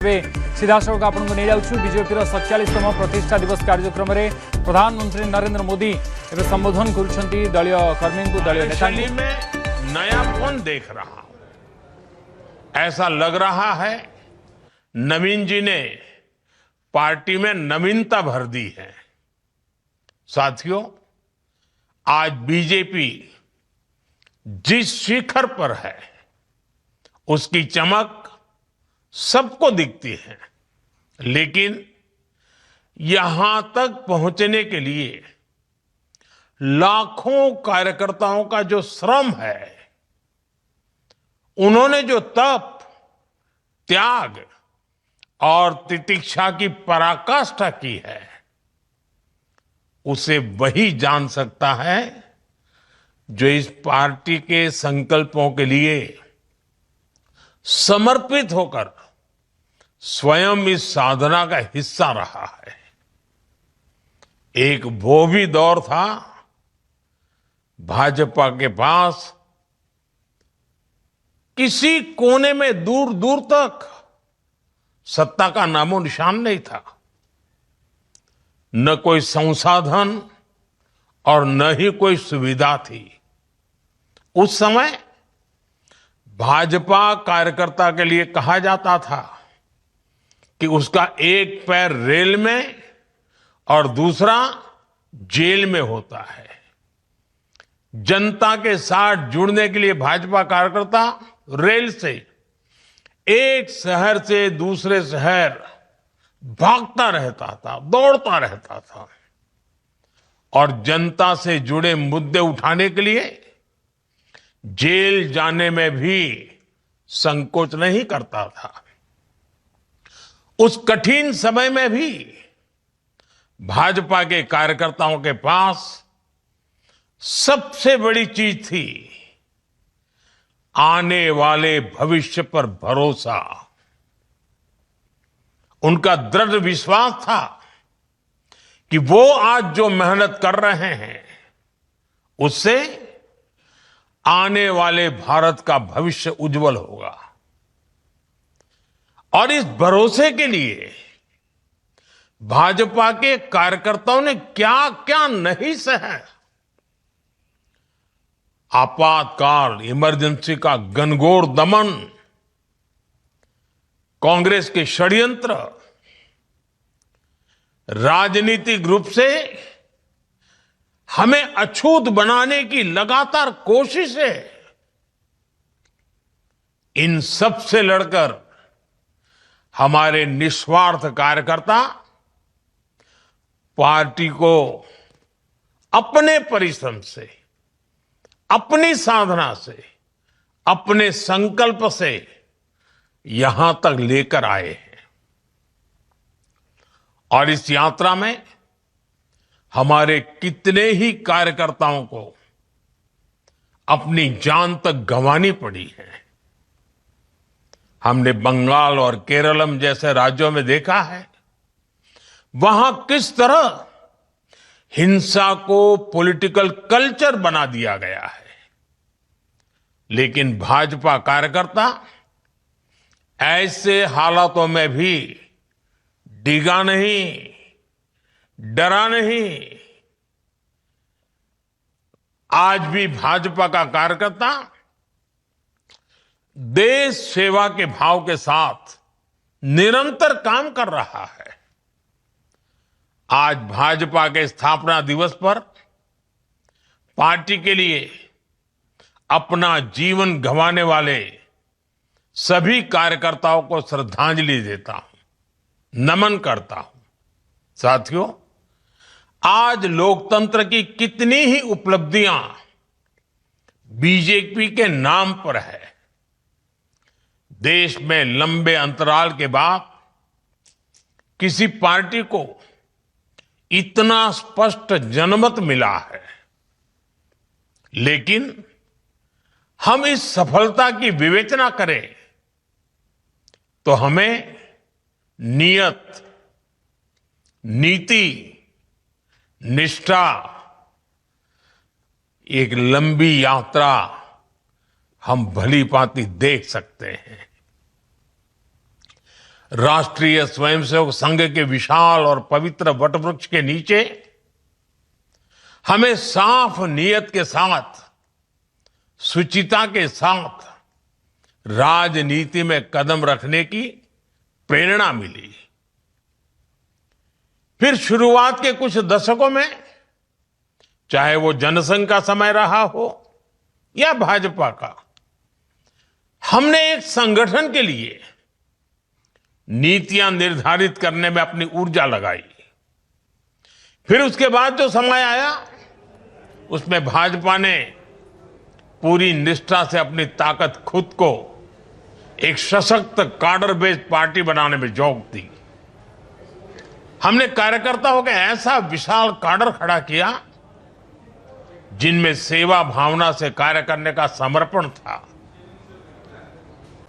सीधासख आपको नहीं जाऊँ बीजेपी 47तम प्रतिष्ठा दिवस कार्यक्रम में प्रधानमंत्री नरेंद्र मोदी एवं संबोधन कर दलीय कर्मी को दलीय नेता में नयापन देख रहा हूं। ऐसा लग रहा है नवीन जी ने पार्टी में नवीनता भर दी है। साथियों, आज बीजेपी जिस शिखर पर है उसकी चमक सबको दिखती है, लेकिन यहां तक पहुंचने के लिए लाखों कार्यकर्ताओं का जो श्रम है, उन्होंने जो तप, त्याग और तितिक्षा की पराकाष्ठा की है, उसे वही जान सकता है जो इस पार्टी के संकल्पों के लिए समर्पित होकर स्वयं इस साधना का हिस्सा रहा है। एक वो भी दौर था भाजपा के पास किसी कोने में दूर दूर तक सत्ता का नामो निशान नहीं था, न कोई संसाधन और न ही कोई सुविधा थी। उस समय भाजपा कार्यकर्ता के लिए कहा जाता था कि उसका एक पैर रेल में और दूसरा जेल में होता है। जनता के साथ जुड़ने के लिए भाजपा कार्यकर्ता रेल से एक शहर से दूसरे शहर भागता रहता था, दौड़ता रहता था और जनता से जुड़े मुद्दे उठाने के लिए जेल जाने में भी संकोच नहीं करता था। उस कठिन समय में भी भाजपा के कार्यकर्ताओं के पास सबसे बड़ी चीज थी आने वाले भविष्य पर भरोसा। उनका दृढ़ विश्वास था कि वो आज जो मेहनत कर रहे हैं उससे आने वाले भारत का भविष्य उज्जवल होगा। और इस भरोसे के लिए भाजपा के कार्यकर्ताओं ने क्या क्या नहीं सहा। आपातकाल, इमरजेंसी का घनघोर दमन, कांग्रेस के षड्यंत्र, राजनीतिक रूप से हमें अछूत बनाने की लगातार कोशिशें, इन सब से लड़कर हमारे निस्वार्थ कार्यकर्ता पार्टी को अपने परिश्रम से, अपनी साधना से, अपने संकल्प से यहां तक लेकर आए हैं। और इस यात्रा में हमारे कितने ही कार्यकर्ताओं को अपनी जान तक गंवानी पड़ी है। हमने बंगाल और केरलम जैसे राज्यों में देखा है वहां किस तरह हिंसा को पॉलिटिकल कल्चर बना दिया गया है, लेकिन भाजपा कार्यकर्ता ऐसे हालातों में भी डिगा नहीं, डरा नहीं। आज भी भाजपा का कार्यकर्ता देश सेवा के भाव के साथ निरंतर काम कर रहा है। आज भाजपा के स्थापना दिवस पर पार्टी के लिए अपना जीवन गंवाने वाले सभी कार्यकर्ताओं को श्रद्धांजलि देता हूं, नमन करता हूं। साथियों, आज लोकतंत्र की कितनी ही उपलब्धियां बीजेपी के नाम पर है। देश में लंबे अंतराल के बाद किसी पार्टी को इतना स्पष्ट जनमत मिला है, लेकिन हम इस सफलता की विवेचना करें तो हमें नियत, नीति, निष्ठा, एक लंबी यात्रा हम भली भांति देख सकते हैं। राष्ट्रीय स्वयंसेवक संघ के विशाल और पवित्र वटवृक्ष के नीचे हमें साफ नियत के साथ, शुचिता के साथ राजनीति में कदम रखने की प्रेरणा मिली। फिर शुरुआत के कुछ दशकों में, चाहे वो जनसंघ का समय रहा हो या भाजपा का, हमने एक संगठन के लिए नीतियां निर्धारित करने में अपनी ऊर्जा लगाई। फिर उसके बाद जो समय आया, उसमें भाजपा ने पूरी निष्ठा से अपनी ताकत खुद को एक सशक्त काडर बेस्ड पार्टी बनाने में झोंक दी। हमने कार्यकर्ताओं का ऐसा विशाल काडर खड़ा किया जिनमें सेवा भावना से कार्य करने का समर्पण था।